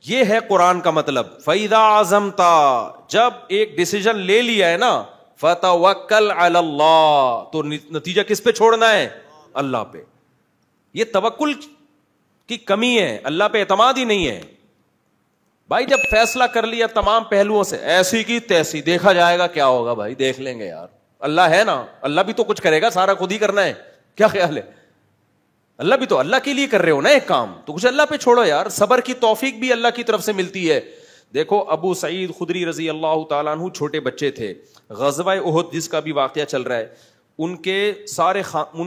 یہ ہے قرآن کا مطلب. فَإِذَا عَزَمْتَ, جب ایک ڈیسیژن لے لیا ہے نا, فَتَوَكَّلْ عَلَى اللَّهِ, تو نتیجہ کس پہ چھوڑنا ہے؟ اللہ پہ. یہ توکل کی کمی ہے, اللہ پہ اعتماد ہی نہیں ہے. بھائی جب فیصلہ کر لیا تمام پہلوؤں سے, ایسی کی تیسی, دیکھا جائے گا کیا ہوگا, بھائی دیکھ لیں گے یار, اللہ ہے نا, اللہ بھی تو کچھ کرے گا, سارا خود ہی کرنا ہے, کیا خیال ہے؟ اللہ بھی تو اللہ کے لیے کر رہے ہو نا ایک کام, تو کچھ اللہ پہ چھوڑو یار. صبر کی توفیق بھی اللہ کی طرف سے ملتی ہے. دیکھو ابو سعید خدری رضی اللہ تعالیٰ عنہ چھوٹے بچے تھے, غزوہ احد جس کا بھی واقعہ چل رہا ہے, ان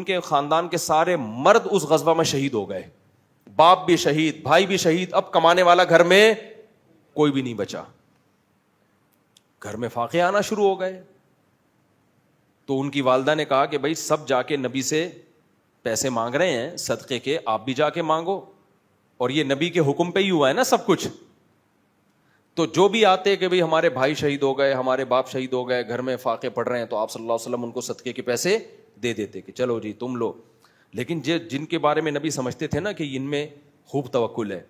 کے خاندان کے سارے مرد اس غزوہ میں شہید ہو گئے, باپ بھی شہید, بھائی بھی شہید. اب کمانے والا گھر میں کوئی بھی نہیں بچا, گھر میں فاقے آنا شروع ہو گئے. تو ان کی والدہ نے کہا کہ بھائی سب جا کے نبی سے پیسے مانگ رہے ہیں صدقے کے, آپ بھی جا کے مانگو, اور یہ نبی کے حکم پہ ہی ہوا ہے نا سب کچھ. تو جو بھی آتے کہ بھئی ہمارے بھائی شہید ہو گئے, ہمارے باپ شہید ہو گئے, گھر میں فاقے پڑ رہے ہیں, تو آپ صلی اللہ علیہ وسلم ان کو صدقے کے پیسے دے دیتے کہ چلو جی تم لو. لیکن جن کے بارے میں نبی سمجھتے تھے نا کہ ان میں خوب توکل ہے,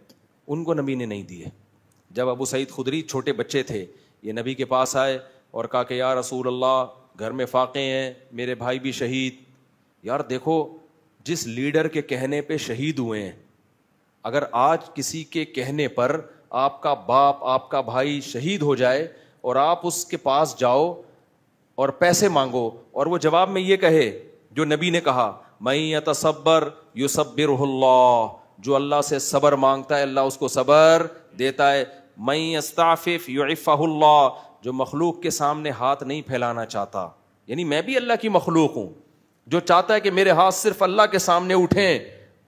ان کو نبی نے نہیں دیے. جب ابو سعید خدری چھوٹے بچے تھے, یہ نبی کے پاس آئے اور کہا کہ یا رسول اللہ, گھر میں فاقے ہیں, میرے بھائی بھی شہید. یار دیکھو, جس لیڈر کے کہنے پہ شہید ہوئے ہیں, اگر آج کسی کے کہنے پر آپ کا باپ, آپ کا بھائی شہید ہو جائے اور آپ اس کے پاس جاؤ اور پیسے مانگو, اور وہ جواب میں یہ کہے جو نبی نے کہا, میں یتصبر یصبرہ اللہ, جو اللہ سے صبر مانگتا ہے اللہ اس کو صبر دیتا ہے. میں یستعفف یعفہ اللہ, جو مخلوق کے سامنے ہاتھ نہیں پھیلانا چاہتا, یعنی میں بھی اللہ کی مخلوق ہوں, جو چاہتا ہے کہ میرے ہاتھ صرف اللہ کے سامنے اٹھیں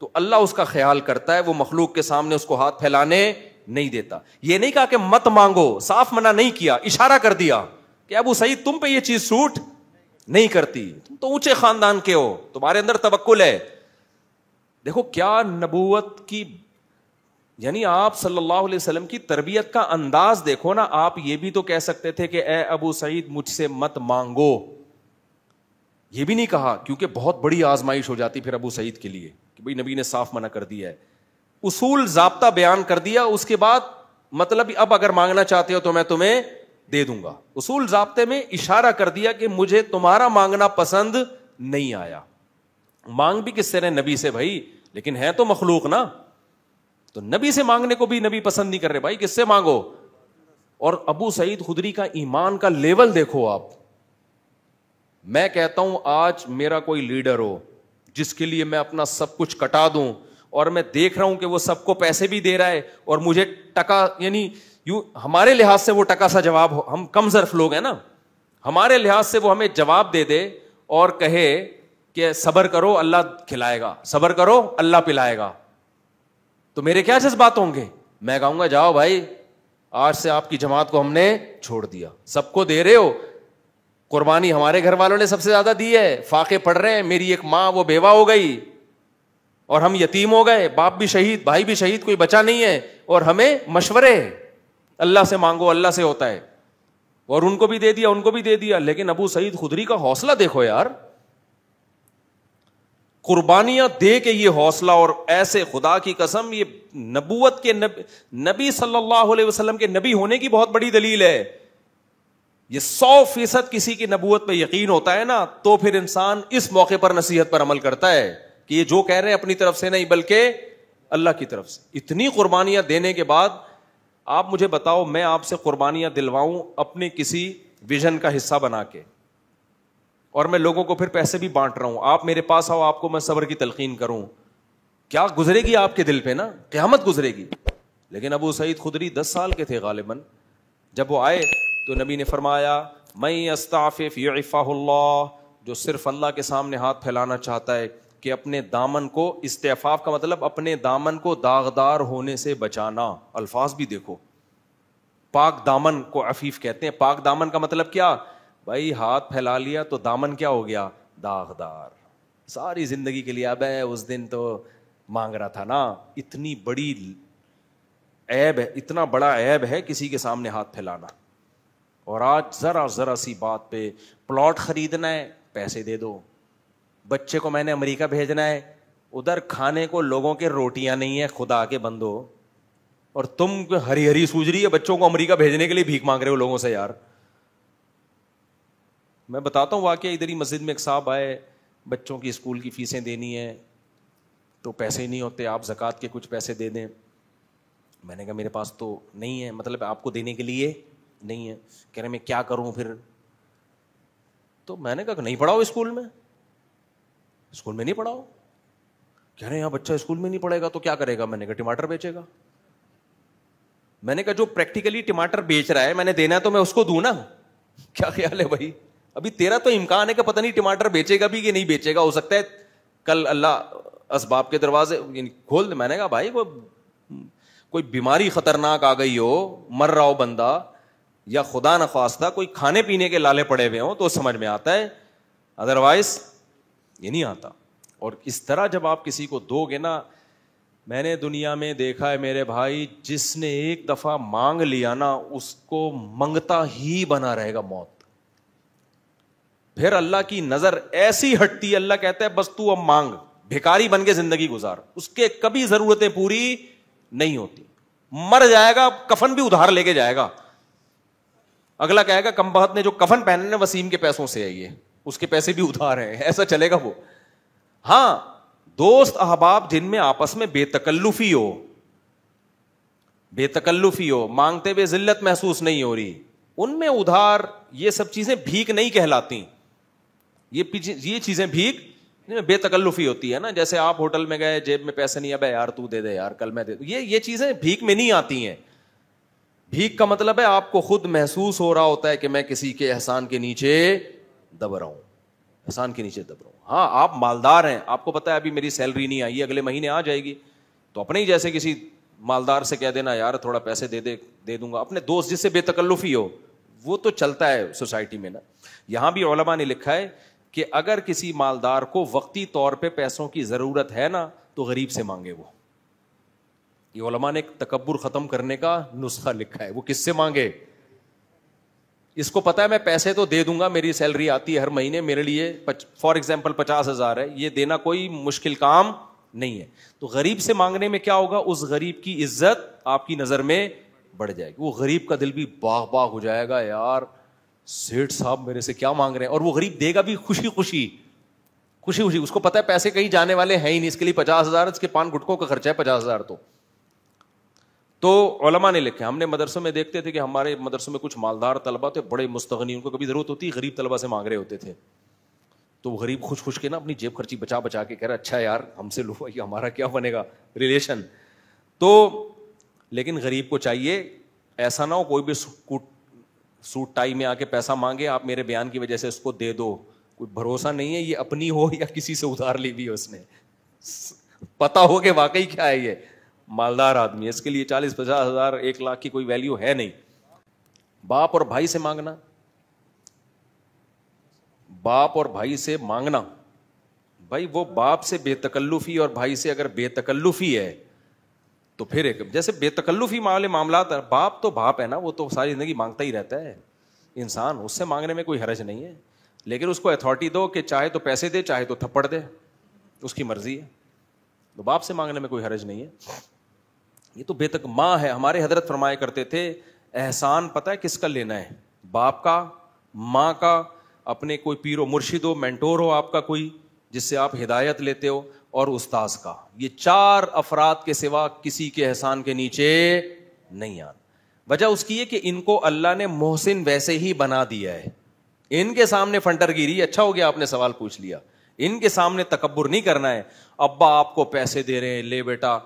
تو اللہ اس کا خیال کرتا ہے, وہ مخلوق کے سامنے اس کو ہاتھ پھیلانے نہیں دیتا. یہ نہیں کہا کہ مت مانگو, صاف منع نہیں کیا, اشارہ کر دیا کہ ابو سعید تم پہ یہ چیز سوٹ نہیں کرتی, تم تو اونچے خاندان کے ہو, تمہارے اندر توکل ہے. دیکھو کیا نبوت کی, یعنی آپ صلی اللہ علیہ وسلم کی تربیت کا انداز دیکھو نا. آپ یہ بھی تو کہہ سکتے تھے کہ اے ابو سعید مجھ سے مت مانگو, یہ بھی نہیں کہا, کیونکہ بہت بڑی آزمائش ہو جاتی پھر ابو سعید کے لیے کہ بھئی نبی نے صاف منع کر دیا ہے. اصول ضابطہ بیان کر دیا, اس کے بعد مطلب اب اگر مانگنا چاہتے ہو تو میں تمہیں دے دوں گا. اصول ضابطے میں اشارہ کر دیا کہ مجھے تمہارا مانگنا پسند نہیں آیا. مانگ بھی کس سے رہے؟ نبی سے بھائی, لیکن ہے تو مخلوق نا, تو نبی سے مانگنے کو بھی نبی پسند نہیں کر رہے. بھائی کس سے مانگو؟ اور ابو سعید خدری کا ایمان کا لیول دیکھو آپ. میں کہتا ہوں آج میرا کوئی لیڈر ہو جس کے لیے میں اپنا سب کچھ کٹا دوں, اور میں دیکھ رہا ہوں کہ وہ سب کو پیسے بھی دے رہا ہے اور مجھے ٹکا, یعنی یوں ہمارے لحاظ سے وہ ٹکا سا جواب, ہم کم ظرف لوگ ہیں نا, ہمارے لحاظ سے وہ ہمیں جواب دے دے اور کہے کہ صبر کرو اللہ کھلائے گا, صبر کرو اللہ پلائے گا, تو میرے کیا جذبات ہوں گے؟ میں کہوں گا جاؤ بھائی, آج سے آپ کی جماعت کو ہم نے چھوڑ دیا. سب کو دے رہے ہو, قربانی ہمارے گھر والوں نے سب سے زیادہ دی ہے, فاقے پڑ رہے ہیں, میری ایک ماں وہ بیوہ ہو گئی اور ہم یتیم ہو گئے, باپ بھی شہید, بھائی بھی شہید, کوئی بچا نہیں ہے, اور ہمیں مشورے اللہ سے مانگو, اللہ سے ہوتا ہے, اور ان کو بھی دے دیا, ان کو بھی دے دیا. لیکن ابو سعید خدری کا حوصلہ دیکھو یار, قربانیاں دے کے یہ حوصلہ, اور ایسے خدا کی قسم یہ نبوت کے نبی صلی اللہ علیہ وسلم کے نبی ہونے کی بہت بڑی دلیل ہے. یہ 100% کسی کی نبوت پہ یقین ہوتا ہے نا, تو پھر انسان اس موقع پر نصیحت پر عمل کرتا ہے کہ یہ جو کہہ رہے ہیں اپنی طرف سے نہیں بلکہ اللہ کی طرف سے. اتنی قربانیاں دینے کے بعد آپ مجھے بتاؤ, میں آپ سے قربانیاں دلواؤں اپنے کسی ویژن کا حصہ بنا کے, اور میں لوگوں کو پھر پیسے بھی بانٹ رہا ہوں, آپ میرے پاس آؤ, آپ کو میں صبر کی تلقین کروں, کیا گزرے گی آپ کے دل پہ نا, قیامت گزرے گی. لیکن ابو سعید خدری 10 سال کے تھے غالباً, جب وہ آئے تو نبی نے فرمایا میں استعفف یعفہ اللہ, جو صرف اللہ کے سامنے ہاتھ پھیلانا چاہتا ہے کہ اپنے دامن کو, استعفاف کا مطلب اپنے دامن کو داغدار ہونے سے بچانا. الفاظ بھی دیکھو, پاک دامن کو عفیف کہتے ہیں. پاک دامن کا مطلب کیا بھائی؟ ہاتھ پھیلا لیا تو دامن کیا ہو گیا؟ داغدار. ساری زندگی کے لیے اب اس دن تو مانگ رہا تھا نا. اتنی بڑی عیب ہے, اتنا بڑا عیب ہے کسی کے سامنے ہاتھ پھیلانا. اور آج ذرا سی بات پہ پلاٹ خریدنا ہے, پیسے دے دو. بچے کو میں نے امریکہ بھیجنا ہے, ادھر کھانے کو لوگوں کے روٹیاں نہیں ہیں, خدا کے بندو اور تم ہری ہری سوج رہی ہے بچوں کو امریکہ بھیجنے کے لیے بھیک مانگ رہے ہو لوگوں سے. یار میں بتاتا ہوں واقعہ, ادھر ہی مسجد میں ایک صاحب آئے, بچوں کی اسکول کی فیسیں دینی ہے تو پیسے نہیں ہوتے, آپ زکوٰۃ کے کچھ پیسے دے دیں. میں نے کہا میرے پاس تو نہیں ہے, مطلب آپ کو دینے کے لیے نہیں ہے. کہہ رہے میں کیا کروں پھر؟ تو میں نے کہا کہ نہیں پڑھاؤ اسکول میں, اسکول میں نہیں پڑھاؤ. کہہ رہے ہیں بچہ اسکول میں نہیں پڑھے گا تو کیا کرے گا؟ میں نے کہا ٹماٹر بیچے گا. میں نے کہا جو پریکٹیکلی ٹماٹر بیچ رہا ہے, میں نے دینا ہے تو میں اس کو دوں نا. کیا خیال ہے بھائی؟ ابھی تیرا تو امکان ہے کہ پتہ نہیں ٹماٹر بیچے گا بھی کہ نہیں بیچے گا, ہو سکتا ہے کل اللہ اسباب کے دروازے کھول دے. میں نے کہا بھائی کوئی بیماری خطرناک آ گئی ہو, مر رہا ہو بندہ, یا خدا نخواستہ کوئی کھانے پینے کے لالے پڑے ہوئے ہوں تو سمجھ میں آتا ہے, ادروائز یہ نہیں آتا. اور اس طرح جب آپ کسی کو دو گے نا, میں نے دنیا میں دیکھا ہے میرے بھائی, جس نے ایک دفعہ مانگ لیا نا اس کو منگتا ہی بنا رہے گا موت. پھر اللہ کی نظر ایسی ہٹتی ہے, اللہ کہتا ہے بس تو اب مانگ, بھکاری بن کے زندگی گزار, اس کے کبھی ضرورتیں پوری نہیں ہوتی. مر جائے گا کفن بھی ادھار لے کے جائے گا. اگلا کہے گا کم بخت نے جو کفن پہنے نا وسیم کے پیسوں سے ہے, یہ اس کے پیسے بھی ادھار ہیں, ایسا چلے گا وہ. ہاں دوست احباب جن میں آپس میں بے تکلفی ہو, مانگتے ہوئے ذلت محسوس نہیں ہو رہی, ان میں ادھار یہ سب چیزیں بھیک نہیں کہلاتی. یہ چیزیں بھیک بے تکلفی ہوتی ہے نا. جیسے آپ ہوٹل میں گئے, جیب میں پیسے نہیں, اب یار تو دے دے یار کل میں دے دوں, یہ چیزیں بھیک میں نہیں آتی ہیں. بھیک کا مطلب ہے آپ کو خود محسوس ہو رہا ہوتا ہے کہ میں کسی کے احسان کے نیچے دب رہا ہوں, احسان کے نیچے دب رہا ہوں. ہاں آپ مالدار ہیں, آپ کو پتا ہے ابھی میری سیلری نہیں آئی, اگلے مہینے آ جائے گی, تو اپنے ہی جیسے کسی مالدار سے کہہ دینا یار تھوڑا پیسے دے دوں گا. اپنے دوست جس سے بے تکلفی ہو, وہ تو چلتا ہے سوسائٹی میں نا. یہاں بھی علماء نے لکھا ہے کہ اگر کسی مالدار کو وقتی طور پہ پیسوں کی ضرورت ہے نا تو غریب سے مانگے. وہ یہ علماء نے ایک تکبر ختم کرنے کا نسخہ لکھا ہے. وہ کس سے مانگے؟ اس کو پتا ہے میں پیسے تو دے دوں گا, میری سیلری آتی ہے ہر مہینے, میرے لیے فار ایگزامپل 50,000 ہے, یہ دینا کوئی مشکل کام نہیں ہے. تو غریب سے مانگنے میں کیا ہوگا, اس غریب کی عزت آپ کی نظر میں بڑھ جائے گی. وہ غریب کا دل بھی باغ باغ ہو جائے گا, یار سیٹھ صاحب میرے سے کیا مانگ رہے ہیں. اور وہ غریب دے گا بھی خوشی خوشی. اس کو پتا ہے پیسے کہیں جانے والے ہیں ہی نہیں, اس کے لیے 50,000, اس کے پان گٹکوں کا خرچہ ہے 50,000. تو علماء نے لکھے, ہم نے مدرسوں میں دیکھتے تھے کہ ہمارے مدرسوں میں کچھ مالدار طلبہ تھے, بڑے مستغنی, ان کو کبھی ضرورت ہوتی غریب طلبہ سے مانگ رہے ہوتے تھے. تو وہ غریب خوش کے نا اپنی جیب خرچی بچا کے کہہ رہا اچھا یار ہم سے لو, یہ ہمارا کیا بنے گا ریلیشن. تو لیکن غریب کو چاہیے ایسا نہ ہو کوئی بھی سوٹ ٹائی میں آ کے پیسہ مانگے, آپ میرے بیان کی وجہ سے اس کو دے دو. کوئی بھروسہ نہیں ہے یہ اپنی ہو یا کسی سے ادھار لی بھی ہے, اس نے پتا ہو کہ واقعی کیا ہے یہ مالدار آدمی, اس کے لیے 40-50,000 1,00,000 کی کوئی ویلیو ہے نہیں. باپ اور بھائی سے مانگنا, بھائی وہ باپ سے بے تکلفی اور بھائی سے اگر بے تکلفی ہے تو پھر ایک جیسے بے تکلفی معاملات, باپ تو باپ ہے نا, وہ تو ساری زندگی مانگتا ہی رہتا ہے انسان, اس سے مانگنے میں کوئی حرج نہیں ہے. لیکن اس کو اتھارٹی دو کہ چاہے تو پیسے دے چاہے تو تھپڑ دے, اس کی مرضی ہے. تو باپ سے مانگنے میں کوئی حرج نہیں ہے. یہ تو بے تک ماں ہے. ہمارے حضرت فرمایا کرتے تھے احسان پتہ ہے کس کا لینا ہے, باپ کا, ماں کا, اپنے کوئی پیر و مرشد ہو, مینٹور ہو آپ کا کوئی جس سے آپ ہدایت لیتے ہو, اور استاذ کا. یہ 4 افراد کے سوا کسی کے احسان کے نیچے نہیں آنا. وجہ اس کی ہے کہ ان کو اللہ نے محسن ویسے ہی بنا دیا ہے. ان کے سامنے فنٹر گیری, اچھا ہو گیا آپ نے سوال پوچھ لیا, ان کے سامنے تکبر نہیں کرنا ہے. ابا آپ کو پیسے دے رہے ہیں, لے بیٹا.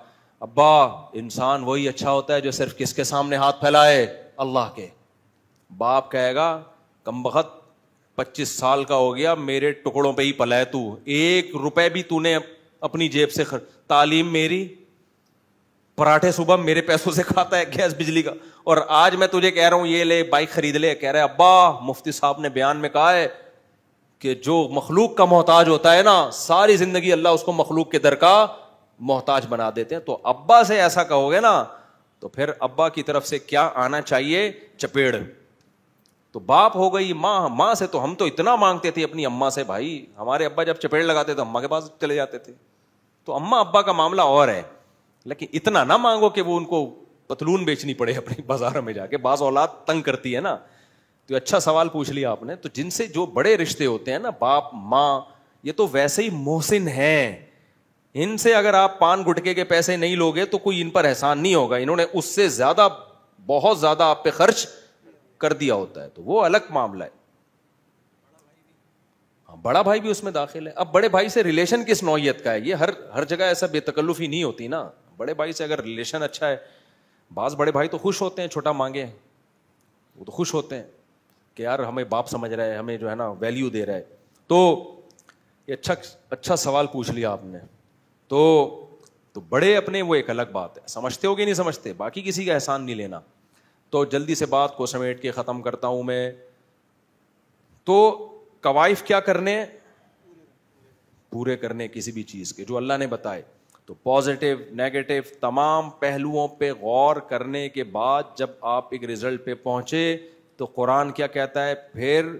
ابا انسان وہی اچھا ہوتا ہے جو صرف کس کے سامنے ہاتھ پھیلائے, اللہ کے. باپ کہے گا کمبخت 25 سال کا ہو گیا, میرے ٹکڑوں پہ ہی پلا ہے تو, 1 روپے بھی تو نے اپنی جیب سے تعلیم میری, پراٹھے صبح میرے پیسوں سے کھاتا ہے, گیس بجلی کا, اور آج میں تجھے کہہ رہا ہوں یہ لے بائک خرید لے. کہہ رہے ابا مفتی صاحب نے بیان میں کہا ہے کہ جو مخلوق کا محتاج ہوتا ہے نا ساری زندگی اللہ اس کو مخلوق کے در کا محتاج بنا دیتے ہیں. تو ابا سے ایسا کہو گے نا تو پھر ابا کی طرف سے کیا آنا چاہیے, چپیڑ. تو باپ ہو گئی, ماں سے تو ہم تو اتنا مانگتے تھے اپنی اماں سے, بھائی ہمارے ابا جب چپیڑ لگاتے تو اماں کے پاس چلے جاتے تھے. تو اماں ابا کا معاملہ اور ہے, لیکن اتنا نہ مانگو کہ وہ ان کو پتلون بیچنی پڑے اپنی بازار میں جا کے. بعض اولاد تنگ کرتی ہے نا. تو اچھا سوال پوچھ لیا آپ نے. تو جن سے جو بڑے رشتے ہوتے ہیں نا, باپ ماں, یہ تو ویسے ہی محسن ہیں. ان سے اگر آپ پان گٹکے کے پیسے نہیں لوگے تو کوئی ان پر احسان نہیں ہوگا. انہوں نے اس سے زیادہ, بہت زیادہ آپ پہ خرچ کر دیا ہوتا ہے, تو وہ الگ معاملہ ہے. بڑا بھائی بھی اس میں داخل ہے. اب بڑے بھائی سے ریلیشن کس نوعیت کا ہے, یہ ہر جگہ ایسا بے تکلفی نہیں ہوتی نا. بڑے بھائی سے اگر ریلیشن اچھا ہے, بعض بڑے بھائی تو خوش ہوتے ہیں چھوٹا مانگے, وہ تو خوش ہوتے ہیں کہ یار ہمیں باپ سمجھ رہا ہے, ہمیں جو ہے نا ویلیو دے رہا ہے. تو یہ اچھا سوال پوچھ لیا آپ نے. تو بڑے اپنے وہ ایک الگ بات ہے, سمجھتے ہو کہ نہیں سمجھتے, باقی کسی کا احسان نہیں لینا. تو جلدی سے بات کو سمیٹ کے ختم کرتا ہوں میں. تو کوائف کیا کرنے, پورے کرنے کسی بھی چیز کے جو اللہ نے بتائے. تو پازیٹیو نیگیٹو تمام پہلوؤں پہ غور کرنے کے بعد جب آپ ایک رزلٹ پہ پہنچے تو قرآن کیا کہتا ہے, پھر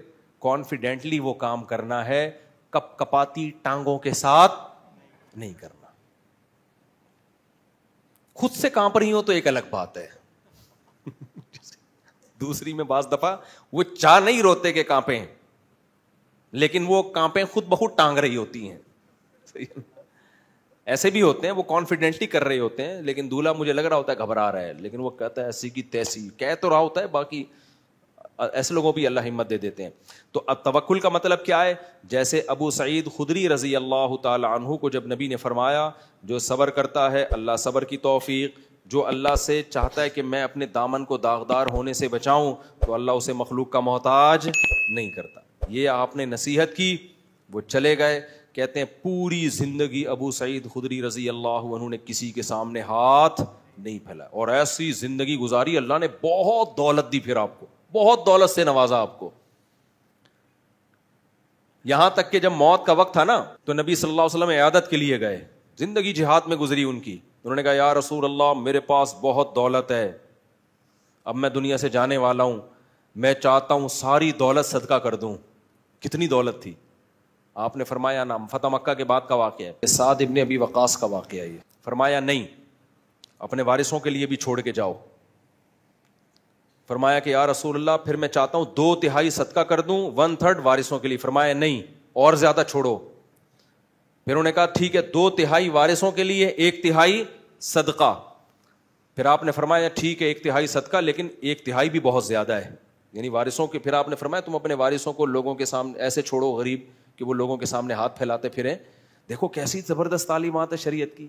کانفیڈنٹلی وہ کام کرنا ہے, کپ کپاتی ٹانگوں کے ساتھ نہیں کرنا. خود سے کانپ رہی ہو تو ایک الگ بات ہے, دوسری میں بعض دفعہ وہ چاہ نہیں روتے کہ کانپیں, لیکن وہ کانپیں خود بخود ٹانگ رہی ہوتی ہیں. ایسے بھی ہوتے ہیں وہ کانفیڈنٹلی کر رہے ہوتے ہیں, لیکن دولہا مجھے لگ رہا ہوتا ہے گھبرا رہا ہے, لیکن وہ کہتا ہے ایسی کی تیسی, کہہ تو رہا ہوتا ہے, باقی ایسے لوگوں بھی اللہ ہمت دے دیتے ہیں. تو اب توکل کا مطلب کیا ہے, جیسے ابو سعید خدری رضی اللہ تعالی عنہ کو جب نبی نے فرمایا جو صبر کرتا ہے اللہ صبر کی توفیق, جو اللہ سے چاہتا ہے کہ میں اپنے دامن کو داغدار ہونے سے بچاؤں تو اللہ اسے مخلوق کا محتاج نہیں کرتا. یہ آپ نے نصیحت کی, وہ چلے گئے. کہتے ہیں پوری زندگی ابو سعید خدری رضی اللہ عنہ نے کسی کے سامنے ہاتھ نہیں پھیلایا, اور ایسی زندگی گزاری, اللہ نے بہت دولت دی, پھر آپ کو بہت دولت سے نوازا آپ کو. یہاں تک کہ جب موت کا وقت تھا نا تو نبی صلی اللہ علیہ وسلم عیادت کے لیے گئے, زندگی جہاد میں گزری ان کی. انہوں نے کہا یا رسول اللہ میرے پاس بہت دولت ہے, اب میں دنیا سے جانے والا ہوں, میں چاہتا ہوں ساری دولت صدقہ کر دوں. کتنی دولت تھی؟ آپ نے فرمایا نا, فتح مکہ کے بعد کا واقعہ ہے, سعد ابن ابی وقاص کا واقعہ ہے یہ. فرمایا نہیں, اپنے وارثوں کے لیے بھی چھوڑ کے جاؤ. فرمایا کہ یا رسول اللہ پھر میں چاہتا ہوں 2/3 صدقہ کر دوں, 1/3 وارثوں کے لیے. فرمایا نہیں, اور زیادہ چھوڑو. پھر انہوں نے کہا ٹھیک ہے 2/3 وارثوں کے لیے, 1/3 صدقہ. پھر آپ نے فرمایا ٹھیک ہے 1/3 صدقہ, لیکن 1/3 بھی بہت زیادہ ہے, یعنی وارثوں کے. پھر آپ نے فرمایا تم اپنے وارثوں کو لوگوں کے سامنے ایسے چھوڑو غریب کہ وہ لوگوں کے سامنے ہاتھ پھیلاتے پھریں. دیکھو کیسی زبردست تعلیمات ہے شریعت کی.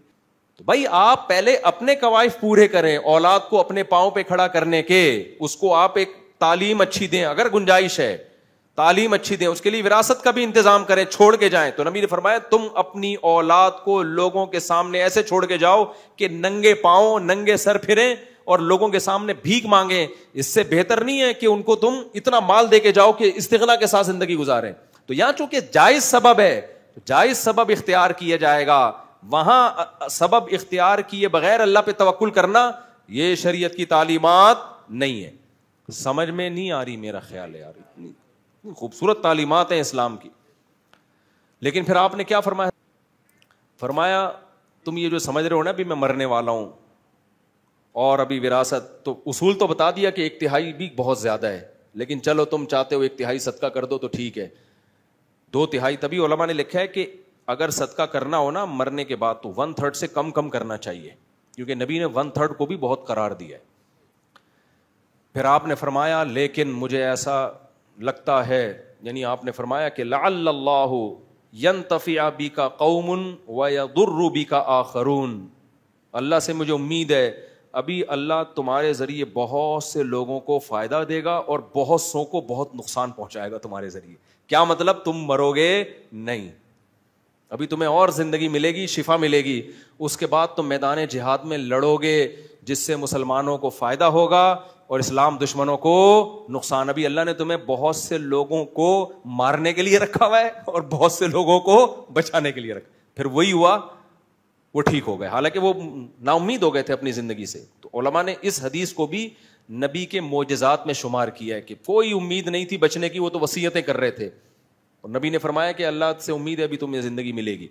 تو بھائی آپ پہلے اپنے کوائف پورے کریں, اولاد کو اپنے پاؤں پہ کھڑا کرنے کے, اس کو آپ ایک تعلیم اچھی دیں, اگر گنجائش ہے تعلیم اچھی دیں, اس کے لیے وراثت کا بھی انتظام کریں, چھوڑ کے جائیں. تو نبی نے فرمایا تم اپنی اولاد کو لوگوں کے سامنے ایسے چھوڑ کے جاؤ کہ ننگے پاؤں ننگے سر پھریں اور لوگوں کے سامنے بھیک مانگیں. اس سے بہتر نہیں ہے کہ ان کو تم اتنا مال دے کے جاؤ کہ استغنا کے ساتھ زندگی گزاریں. تو یہاں چونکہ جائز سبب ہے تو جائز سبب اختیار کیا جائے گا, وہاں سبب اختیار کیے بغیر اللہ پہ توکل کرنا یہ شریعت کی تعلیمات نہیں ہے. سمجھ میں نہیں آ رہی میرا خیال ہے یار, اتنی خوبصورت تعلیمات ہیں اسلام کی. لیکن پھر آپ نے کیا فرمایا, فرمایا تم یہ جو سمجھ رہے ہو نا ابھی میں مرنے والا ہوں اور ابھی وراثت, تو اصول تو بتا دیا کہ 1/3 بھی بہت زیادہ ہے, لیکن چلو تم چاہتے ہو 1/3 صدقہ کر دو تو ٹھیک ہے. 2/3 تبھی علماء نے لکھا ہے کہ اگر صدقہ کرنا ہو نا مرنے کے بعد تو 1/3 سے کم کرنا چاہیے, کیونکہ نبی نے 1/3 کو بھی بہت قرار دیا ہے. پھر آپ نے فرمایا لیکن مجھے ایسا لگتا ہے, یعنی آپ نے فرمایا کہ لعل اللہ ینتفع بک قوم ویضر بک آخرون, اللہ سے مجھے امید ہے ابھی اللہ تمہارے ذریعے بہت سے لوگوں کو فائدہ دے گا اور بہت سو کو بہت نقصان پہنچائے گا تمہارے ذریعے. کیا مطلب, تم مرو گے نہیں, ابھی تمہیں اور زندگی ملے گی, شفا ملے گی, اس کے بعد تم میدان جہاد میں لڑو گے جس سے مسلمانوں کو فائدہ ہوگا اور اسلام دشمنوں کو نقصان. ابھی اللہ نے تمہیں بہت سے لوگوں کو مارنے کے لیے رکھا ہوا ہے اور بہت سے لوگوں کو بچانے کے لیے رکھا. پھر وہی ہوا, وہ ٹھیک ہو گئے, حالانکہ وہ نا امید ہو گئے تھے اپنی زندگی سے. تو علماء نے اس حدیث کو بھی نبی کے معجزات میں شمار کیا ہے کہ کوئی امید نہیں تھی بچنے کی, وہ تو وصیتیں کر رہے تھے, اور نبی نے فرمایا کہ اللہ سے امید ہے ابھی تمہیں زندگی ملے گی.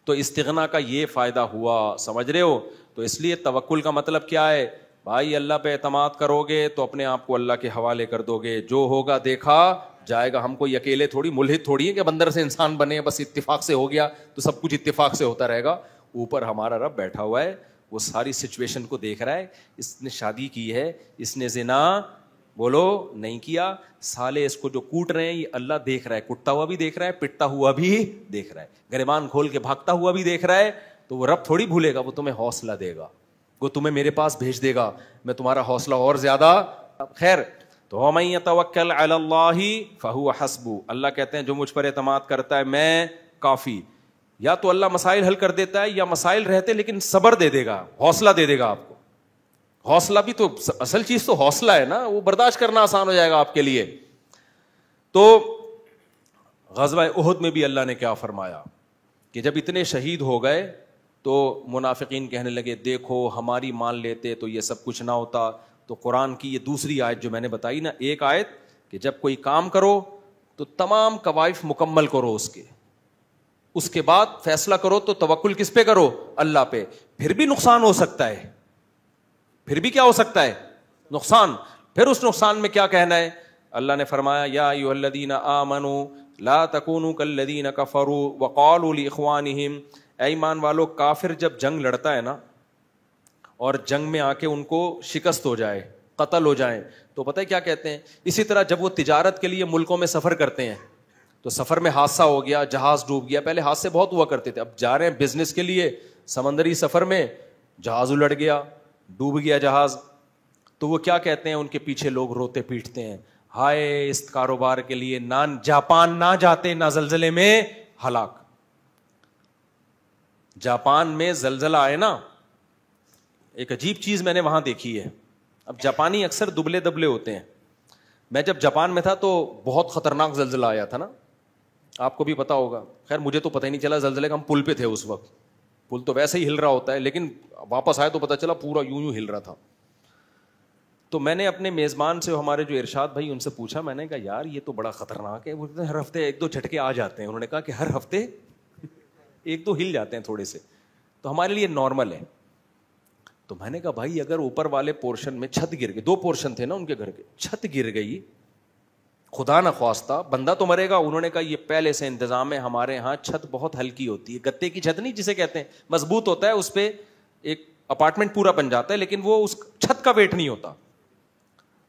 تو استغنا کا یہ فائدہ ہوا, سمجھ رہے ہو. تو اس لیے توکل کا مطلب کیا ہے بھائی؟ اللہ پہ اعتماد کرو گے تو اپنے آپ کو اللہ کے حوالے کر دو گے, جو ہوگا دیکھا جائے گا. ہم کوئی اکیلے تھوڑی ملحد تھوڑی ہے کہ بندر سے انسان بنے, بس اتفاق سے ہو گیا تو سب کچھ اتفاق سے ہوتا رہے گا. اوپر ہمارا رب بیٹھا ہوا ہے, وہ ساری سچویشن کو دیکھ رہا ہے. اس نے شادی کی ہے, اس نے زنا بولو نہیں کیا, سالے اس کو جو کوٹ رہے ہیں یہ اللہ دیکھ رہا ہے, کٹتا ہوا بھی دیکھ رہا ہے, پٹتا ہوا بھی دیکھ رہا ہے, گریبان کھول کے بھاگتا ہوا بھی دیکھ رہا ہے. تو وہ رب تھوڑی بھولے گا, وہ تمہیں حوصلہ دے گا, وہ تمہیں میرے پاس بھیج دے گا, میں تمہارا حوصلہ اور زیادہ. خیر, تو وَمَن يَتَوَكَّلْ عَلَى اللَّهِ فَهُوَ حَسْبُهُ, اللہ کہتے ہیں جو مجھ پر اعتماد کرتا ہے میں کافی. یا تو اللہ مسائل حل کر دیتا ہے, یا مسائل رہتے لیکن صبر دے دے گا, حوصلہ دے دے گا آپ کو. حوصلہ بھی تو اصل چیز تو حوصلہ ہے نا, وہ برداشت کرنا آسان ہو جائے گا آپ کے لیے. تو غزوہ احد میں بھی اللہ نے کیا فرمایا کہ جب اتنے شہید ہو گئے تو منافقین کہنے لگے دیکھو ہماری مان لیتے تو یہ سب کچھ نہ ہوتا. تو قرآن کی یہ دوسری آیت جو میں نے بتائی نا, ایک آیت کہ جب کوئی کام کرو تو تمام کوائف مکمل کرو, اس کے بعد فیصلہ کرو تو توکل کس پہ کرو؟ اللہ پہ. پھر بھی نقصان ہو سکتا ہے, پھر بھی کیا ہو سکتا ہے؟ نقصان. پھر اس نقصان میں کیا کہنا ہے؟ اللہ نے فرمایا یا ایھا الذین آمنوا لا تکونوا کالذین کفروا وقالوا لاخوانہم, اے ایمان والو کافر جب جنگ لڑتا ہے نا اور جنگ میں آ کے ان کو شکست ہو جائے, قتل ہو جائیں, تو پتہ ہے کیا کہتے ہیں؟ اسی طرح جب وہ تجارت کے لیے ملکوں میں سفر کرتے ہیں تو سفر میں حادثہ ہو گیا, جہاز ڈوب گیا, پہلے حادثے بہت ہوا کرتے تھے, اب جا رہے ہیں بزنس کے لیے سمندری سفر میں, جہاز الٹ گیا, ڈوب گیا جہاز, تو وہ کیا کہتے ہیں؟ ان کے پیچھے لوگ روتے پیٹتے ہیں, ہائے اس کاروبار کے لیے نہ جاپان نہ جاتے, نہ زلزلے میں ہلاک. جاپان میں زلزلہ آئے نا, ایک عجیب چیز میں نے وہاں دیکھی ہے. اب جاپانی اکثر دبلے دبلے ہوتے ہیں. میں جب جاپان میں تھا تو بہت خطرناک زلزلہ آیا تھا نا, آپ کو بھی پتا ہوگا. خیر مجھے تو پتہ ہی نہیں چلا زلزلے کا, ہم پل پہ تھے اس وقت, پل تو ویسے ہی ہل رہا ہوتا ہے, لیکن واپس آئے تو پتہ چلا پورا یوں ہل رہا تھا. تو میں نے اپنے میزبان سے, ہمارے جو ارشاد بھائی, ان سے پوچھا, میں نے کہا یار یہ تو بڑا خطرناک ہے. وہ ہر ہفتے ایک دو جھٹکے آ جاتے ہیں. انہوں نے کہا کہ ہر ہفتے ایک دو ہل جاتے ہیں تھوڑے سے, تو ہمارے لیے نارمل ہے. تو میں نے کہا بھائی اگر اوپر والے پورشن میں چھت گر گئی, 2 پورشن تھے نا ان کے گھر کے, چھت گر گئی, خدا نہ خواستہ بندہ تو مرے گا. انہوں نے کہا یہ پہلے سے انتظام ہے, ہمارے ہاں چھت بہت ہلکی ہوتی ہے, گتے کی چھت نہیں جسے کہتے ہیں, مضبوط ہوتا ہے, اس پہ ایک اپارٹمنٹ پورا بن جاتا ہے, لیکن وہ اس چھت کا ویٹ نہیں ہوتا.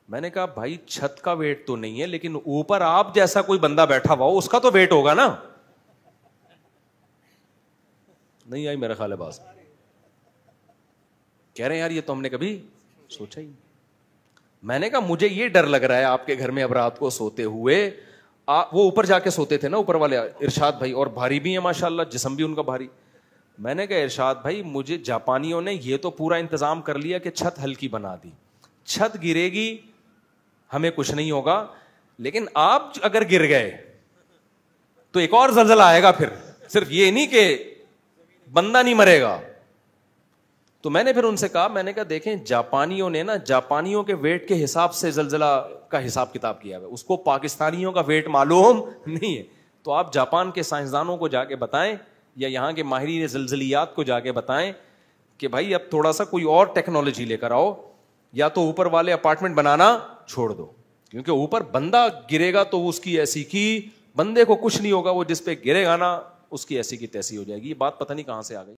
میں نے کہا بھائی چھت کا ویٹ تو نہیں ہے, لیکن اوپر آپ جیسا کوئی بندہ بیٹھا ہوا ہو اس کا تو ویٹ ہوگا نا. نہیں آئی میرا خیال ہے باز, کہہ رہے ہیں یار یہ تو ہم نے کبھی سوچا ہی. میں نے کہا مجھے یہ ڈر لگ رہا ہے آپ کے گھر میں اب رات کو سوتے ہوئے, وہ اوپر جا کے سوتے تھے نا اوپر والے ارشاد بھائی, اور بھاری بھی ہیں ماشاءاللہ, جسم بھی ان کا بھاری. میں نے کہا ارشاد بھائی مجھے جاپانیوں نے یہ تو پورا انتظام کر لیا کہ چھت ہلکی بنا دی, چھت گرے گی ہمیں کچھ نہیں ہوگا, لیکن آپ اگر گر گئے تو ایک اور زلزلہ آئے گا. پھر صرف یہ نہیں کہ بندہ نہیں مرے گا. تو میں نے پھر ان سے کہا, میں نے کہا دیکھیں جاپانیوں نے نا جاپانیوں کے ویٹ کے حساب سے زلزلہ کا حساب کتاب کیا ہے, اس کو پاکستانیوں کا ویٹ معلوم نہیں ہے. تو آپ جاپان کے سائنسدانوں کو جا کے بتائیں, یا یہاں کے ماہرین زلزلیات کو جا کے بتائیں کہ بھائی اب تھوڑا سا کوئی اور ٹیکنالوجی لے کر آؤ, یا تو اوپر والے اپارٹمنٹ بنانا چھوڑ دو, کیونکہ اوپر بندہ گرے گا تو اس کی ایسی کی, بندے کو کچھ نہیں ہوگا, وہ جس پہ گرے گا نا اس کی ایسی کی تیسی ہو جائے گی. یہ بات پتہ نہیں کہاں سے آ گئی.